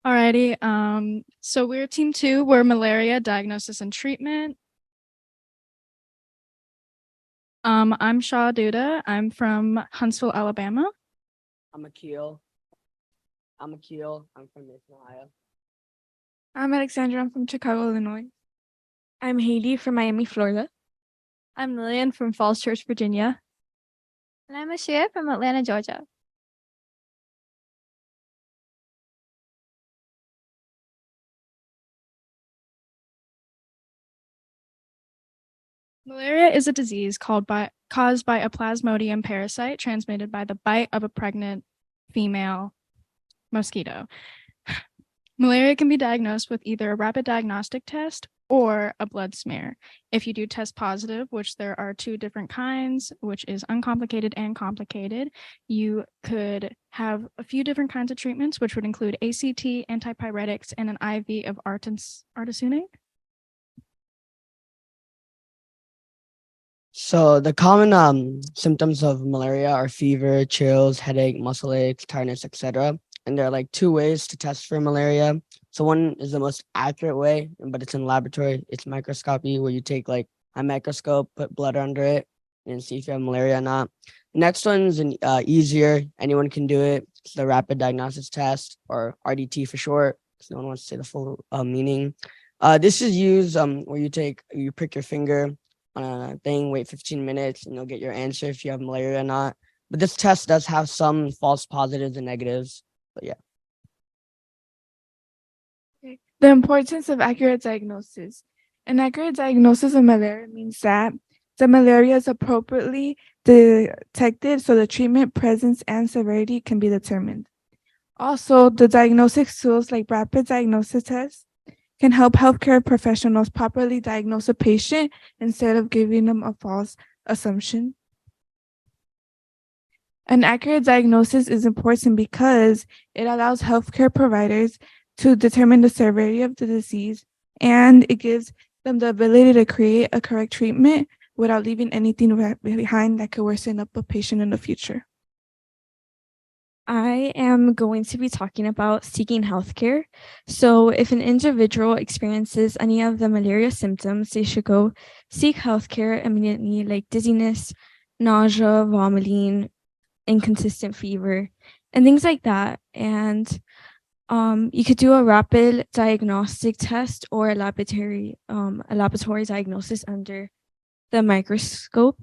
Alrighty. So we're team 2. We're malaria diagnosis and treatment. I'm Shaw Duda. I'm from Huntsville, Alabama. I'm Akil. I'm Akil. I'm from Mason, Ohio. I'm Alexandra. I'm from Chicago, Illinois. I'm Hailey from Miami, Florida. I'm Lillian from Falls Church, Virginia. And I'm Ashia from Atlanta, Georgia. Malaria is a disease caused by a plasmodium parasite transmitted by the bite of a pregnant female mosquito. Malaria can be diagnosed with either a rapid diagnostic test or a blood smear. If you do test positive, which there are 2 different kinds, which is uncomplicated and complicated, you could have a few different kinds of treatments, which would include ACT, antipyretics, and an IV of artesunate. So the common symptoms of malaria are fever, chills, headache, muscle aches, tiredness, etc. And there are like 2 ways to test for malaria. So one is the most accurate way, but it's in laboratory. It's microscopy, where you take like a microscope, put blood under it, and see if you have malaria or not. Next one is easier. Anyone can do it. It's the rapid diagnosis test, or RDT for short, because no one wants to say the full meaning. This is used where you prick your finger on a thing, wait 15 minutes, and you'll get your answer if you have malaria or not. But this test does have some false positives and negatives. But yeah. The importance of accurate diagnosis. An accurate diagnosis of malaria means that the malaria is appropriately detected so the treatment, presence, and severity can be determined. Also, the diagnostic tools like rapid diagnosis tests can help healthcare professionals properly diagnose a patient instead of giving them a false assumption. An accurate diagnosis is important because it allows healthcare providers to determine the severity of the disease, and it gives them the ability to create a correct treatment without leaving anything behind that could worsen up a patient in the future. I am going to be talking about seeking healthcare. So if an individual experiences any of the malaria symptoms, they should go seek healthcare immediately, like dizziness, nausea, vomiting, inconsistent fever, and things like that. And you could do a rapid diagnostic test or a laboratory diagnosis under the microscope.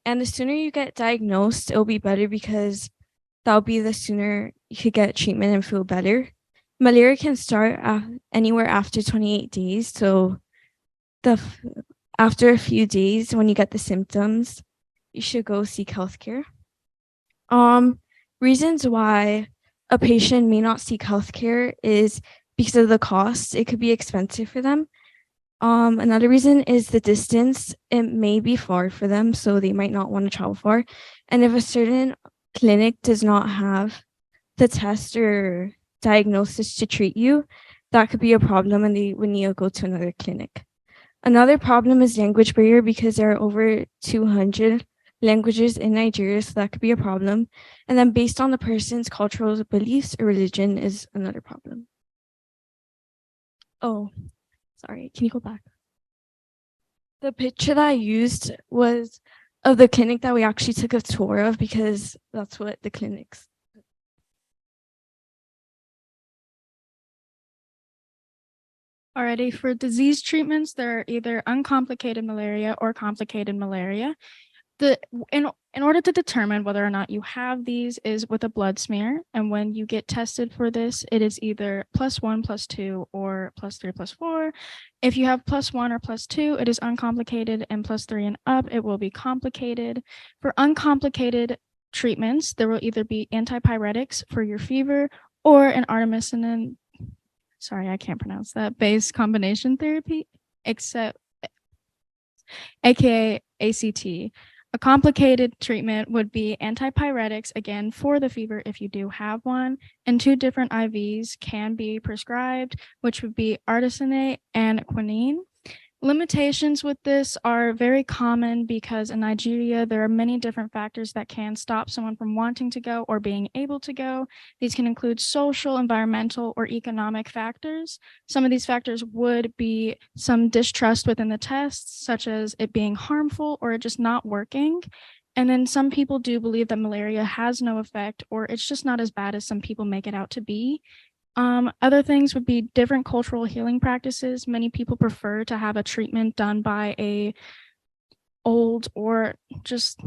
And the sooner you get diagnosed, it'll be better because that'll be the sooner you could get treatment and feel better. Malaria can start anywhere after 28 days. So after a few days, when you get the symptoms, you should go seek healthcare. Reasons why a patient may not seek healthcare is because of the cost. It could be expensive for them. Another reason is the distance. It may be far for them, so they might not want to travel far. And if a certain clinic does not have the test or diagnosis to treat you, that could be a problem and they would need to go to another clinic. Another problem is language barrier because there are over 200 languages in Nigeria, so that could be a problem. And then based on the person's cultural beliefs or religion is another problem. Oh, sorry, can you go back? The picture that I used was of the clinic that we actually took a tour of because that's what the clinics. Alrighty, for disease treatments, there are either uncomplicated malaria or complicated malaria. In order to determine whether or not you have these is with a blood smear, and when you get tested for this, it is either +1, +2, or +3, +4. If you have +1 or +2, it is uncomplicated, and +3 and up, it will be complicated. For uncomplicated treatments, there will either be antipyretics for your fever or an artemisinin, sorry, I can't pronounce that, base combination therapy, aka ACT. A complicated treatment would be antipyretics, again, for the fever if you do have one, and 2 different IVs can be prescribed, which would be artesunate and quinine. Limitations with this are very common because in Nigeria, there are many different factors that can stop someone from wanting to go or being able to go. These can include social, environmental, or economic factors. Some of these factors would be some distrust within the tests, such as it being harmful or it just not working. And then some people do believe that malaria has no effect or it's just not as bad as some people make it out to be. Other things would be different cultural healing practices. Many people prefer to have a treatment done by a old or just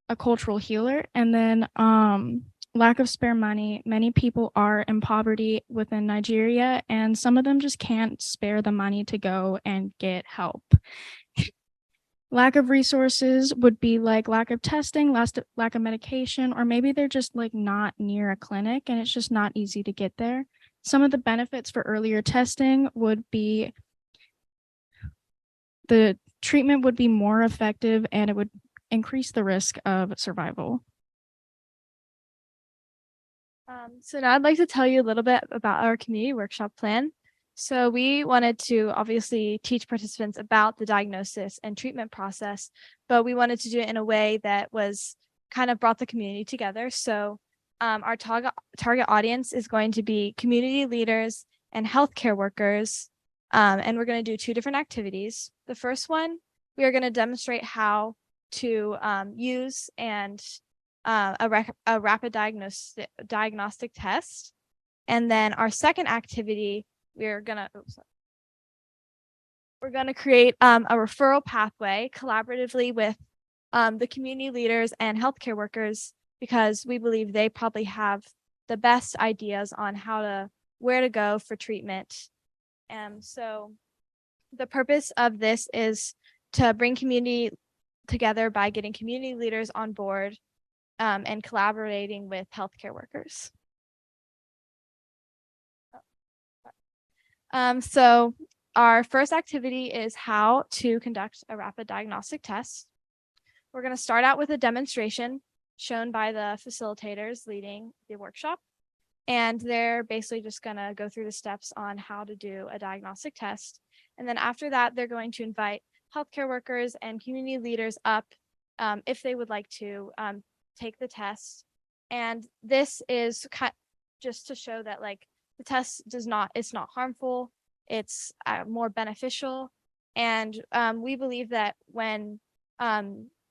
a cultural healer. And then lack of spare money. Many people are in poverty within Nigeria, and some of them just can't spare the money to go and get help. Lack of resources would be like lack of testing, lack of medication, or maybe they're just like not near a clinic and it's just not easy to get there. Some of the benefits for earlier testing would be the treatment would be more effective and it would increase the risk of survival. So now I'd like to tell you a little bit about our community workshop plan. So we wanted to obviously teach participants about the diagnosis and treatment process, but we wanted to do it in a way that was kind of brought the community together. So our target audience is going to be community leaders and healthcare workers. And we're going to do 2 different activities. The first one, we are going to demonstrate how to use and a rapid diagnostic test. And then our second activity, we're gonna create a referral pathway collaboratively with the community leaders and healthcare workers, because we believe they probably have the best ideas on where to go for treatment. So the purpose of this is to bring community together by getting community leaders on board and collaborating with healthcare workers. So our first activity is how to conduct a rapid diagnostic test. We're going to start out with a demonstration shown by the facilitators leading the workshop. And they're basically just going to go through the steps on how to do a diagnostic test. And then after that, they're going to invite healthcare workers and community leaders up if they would like to take the test. And this is just to show that like the test it's not harmful, it's more beneficial. And we believe that when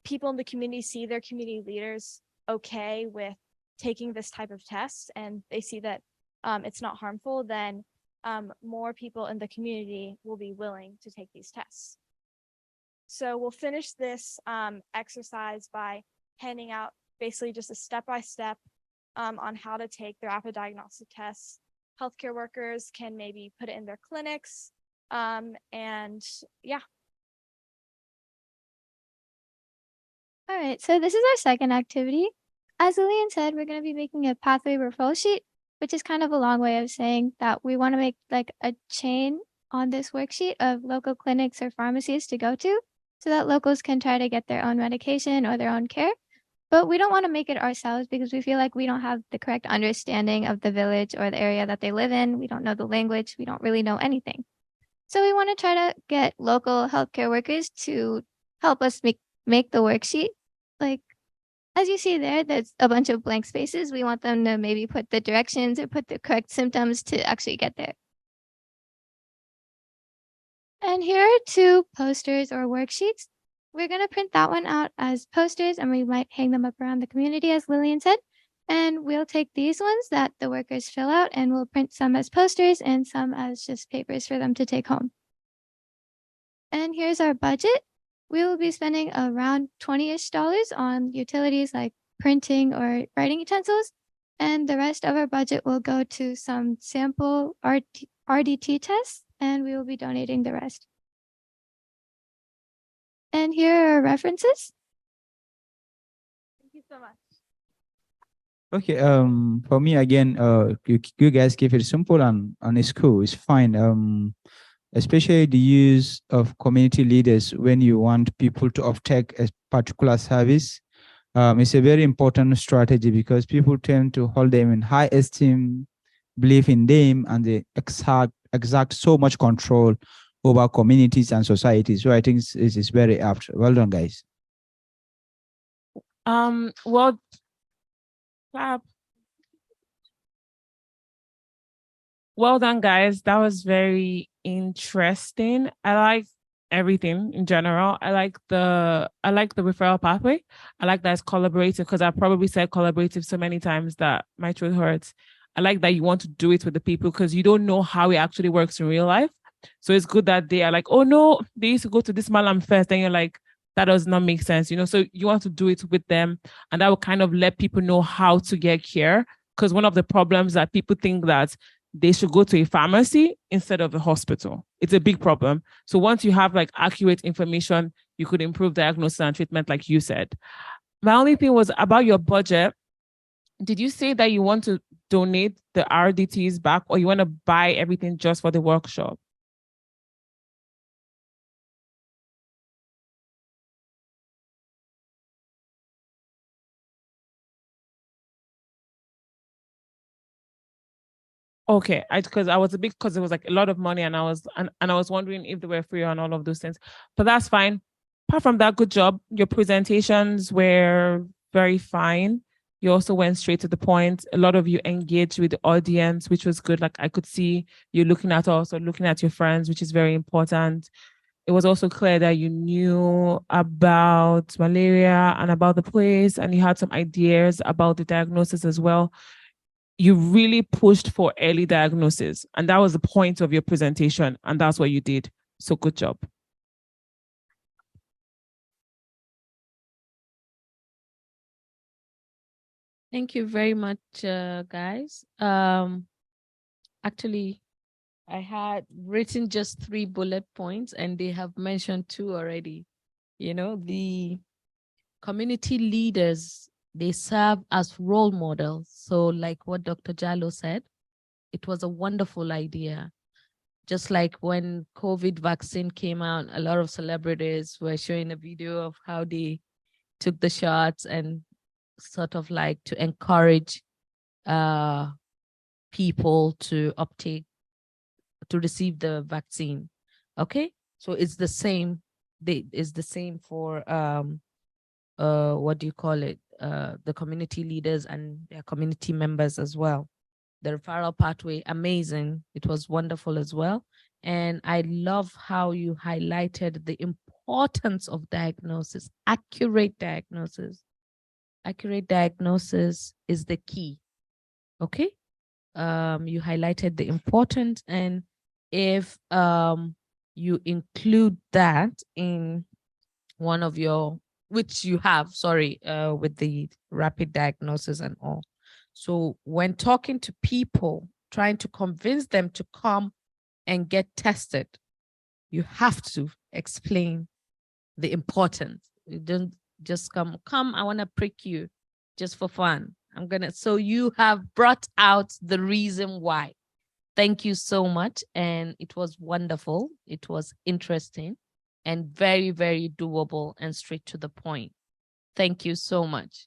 people in the community see their community leaders okay with taking this type of test and they see that it's not harmful, then more people in the community will be willing to take these tests. So we'll finish this exercise by handing out basically just a step-by-step on how to take the rapid diagnostic tests. Healthcare workers can maybe put it in their clinics, and yeah. All right, so this is our second activity. As Lillian said, we're going to be making a pathway referral sheet, which is kind of a long way of saying that we want to make like a chain on this worksheet of local clinics or pharmacies to go to so that locals can try to get their own medication or their own care. But we don't want to make it ourselves because we feel like we don't have the correct understanding of the village or the area that they live in. We don't know the language. We don't really know anything. So we want to try to get local healthcare workers to help us make the worksheet. Like, as you see there, there's a bunch of blank spaces. We want them to maybe put the directions or put the correct symptoms to actually get there. And here are 2 posters or worksheets. We're going to print that one out as posters and we might hang them up around the community, as Lillian said. And we'll take these ones that the workers fill out and we'll print some as posters and some as just papers for them to take home. And here's our budget. We will be spending around $20-ish on utilities like printing or writing utensils. And the rest of our budget will go to some sample RDT tests, and we will be donating the rest. And here are references. Thank you so much. Okay, for me again, you guys keep it simple and it's cool, it's fine. Especially the use of community leaders when you want people to uptake a particular service. It's a very important strategy because people tend to hold them in high esteem, believe in them, and they exert so much control over communities and societies. So I think it's very apt. Well done, guys. Well, clap. Well done, guys. That was very interesting. I like everything in general. I like the referral pathway. I like that it's collaborative because I probably said collaborative so many times that my throat hurts. I like that you want to do it with the people because you don't know how it actually works in real life. So it's good that they are like, oh no, they used to go to this malam first. And you're like, that does not make sense, you know. So you want to do it with them, and that will kind of let people know how to get care. Because one of the problems that people think that they should go to a pharmacy instead of a hospital. It's a big problem. So once you have like accurate information, you could improve diagnosis and treatment, like you said. My only thing was about your budget. Did you say that you want to donate the RDTs back, or you want to buy everything just for the workshop? Okay, because I was a bit, because it was like a lot of money, and I was wondering if they were free and all of those things. But that's fine. Apart from that, good job. Your presentations were very fine. You also went straight to the point. A lot of you engaged with the audience, which was good. Like I could see you looking at us or looking at your friends, which is very important. It was also clear that you knew about malaria and about the place, and you had some ideas about the diagnosis as well. You really pushed for early diagnosis, and that was the point of your presentation, and that's what you did. So good job. Thank you very much, guys. Actually, I had written just 3 bullet points, and they have mentioned 2 already. You know, the community leaders, they serve as role models. So like what Dr. Jallo said, it was a wonderful idea. Just like when COVID vaccine came out, a lot of celebrities were showing a video of how they took the shots and sort of like to encourage people to receive the vaccine. Okay, so it's the same. It's the same for what do you call it? The community leaders and their community members as well. The referral pathway, amazing. It was wonderful as well. And I love how you highlighted the importance of diagnosis, accurate diagnosis. Accurate diagnosis is the key. Okay. You highlighted the importance, and if you include that in one of your, which you have, sorry, with the rapid diagnosis and all. So when talking to people, trying to convince them to come and get tested, you have to explain the importance. You don't just come, I want to prick you just for fun. So you have brought out the reason why. Thank you so much. And it was wonderful. It was interesting and very, very doable and straight to the point. Thank you so much.